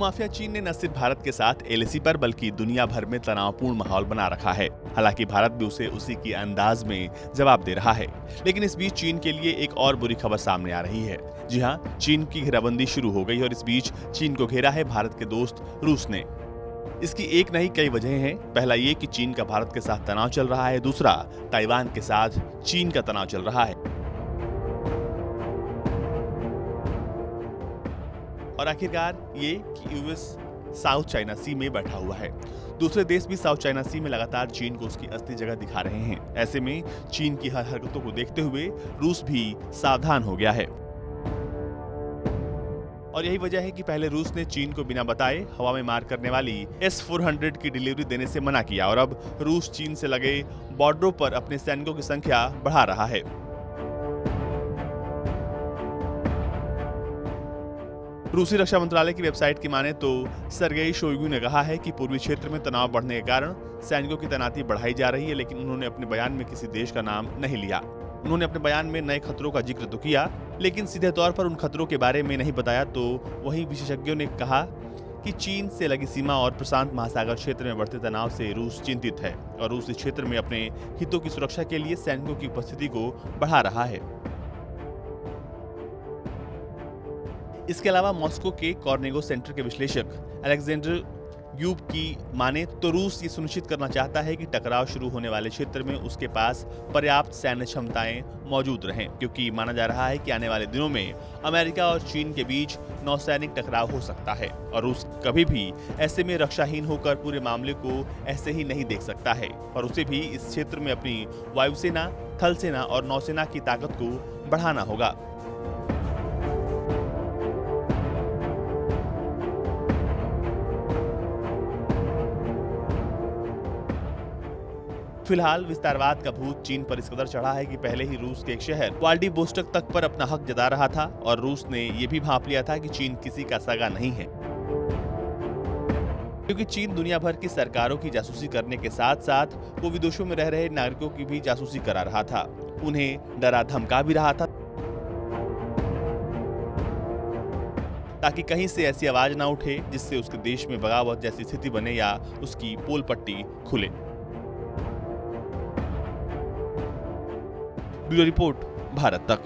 भूमाफिया चीन ने न सिर्फ भारत के साथ एलएसी पर बल्कि दुनिया भर में तनावपूर्ण माहौल बना रखा है। हालांकि भारत भी उसे उसी की अंदाज में जवाब दे रहा है। लेकिन इस बीच चीन के लिए एक और बुरी खबर सामने आ रही है। जी हाँ, चीन की घेराबंदी शुरू हो गई और इस बीच चीन को घेरा है भारत के दोस्त रूस ने। इसकी एक नहीं कई वजह हैं। पहला ये कि चीन का भारत के साथ तनाव चल रहा है, दूसरा ताइवान के साथ चीन का तनाव चल रहा है और आखिरकार ये कि यूएस साउथ चाइना सी में बैठा हुआ है। दूसरे देश भी साउथ चाइना सी में लगातार चीन को उसकी असली जगह दिखा रहे हैं। ऐसे में चीन की हर हरकतों को देखते हुए रूस भी सावधान हो गया है और यही वजह है कि पहले रूस ने चीन को बिना बताए हवा में मार करने वाली S-400 की डिलीवरी देने से मना किया और अब रूस चीन से लगे बॉर्डरों पर अपने सैनिकों की संख्या बढ़ा रहा है। रूसी रक्षा मंत्रालय की वेबसाइट की माने तो सर्गेई शोइगु ने कहा है कि पूर्वी क्षेत्र में तनाव बढ़ने के कारण सैनिकों की तैनाती बढ़ाई जा रही है, लेकिन उन्होंने अपने बयान में किसी देश का नाम नहीं लिया। उन्होंने अपने बयान में नए खतरों का जिक्र तो किया, लेकिन सीधे तौर पर उन खतरों के बारे में नहीं बताया। तो वहीं विशेषज्ञों ने कहा कि चीन से लगी सीमा और प्रशांत महासागर क्षेत्र में बढ़ते तनाव से रूस चिंतित है और रूस इस क्षेत्र में अपने हितों की सुरक्षा के लिए सैनिकों की उपस्थिति को बढ़ा रहा है। इसके अलावा मॉस्को के कॉर्नेगो सेंटर के विश्लेषक अलेक्जेंडर यूब की माने तो रूस ये सुनिश्चित करना चाहता है कि टकराव शुरू होने वाले क्षेत्र में उसके पास पर्याप्त सैन्य क्षमताएं मौजूद रहें, क्योंकि माना जा रहा है कि आने वाले दिनों में अमेरिका और चीन के बीच नौसैनिक टकराव हो सकता है और रूस कभी भी ऐसे में रक्षाहीन होकर पूरे मामले को ऐसे ही नहीं देख सकता है और उसे भी इस क्षेत्र में अपनी वायुसेना, थल सेना और नौसेना की ताकत को बढ़ाना होगा। फिलहाल विस्तारवाद का भूत चीन पर इस कदर चढ़ा है कि पहले ही रूस के एक शहर व्लादिवोस्टोक तक पर अपना हक जता रहा था और रूस ने यह भी भांप लिया था कि चीन किसी का सगा नहीं है, क्योंकि चीन दुनिया भर की सरकारों की जासूसी करने के साथ साथ वो विदेशों में रह रहे नागरिकों की भी जासूसी करा रहा था, उन्हें डरा धमका भी रहा था ताकि कहीं से ऐसी आवाज ना उठे जिससे उसके देश में बगावत जैसी स्थिति बने या उसकी पोल पट्टी खुले। ब्यूरो रिपोर्ट, भारत तक।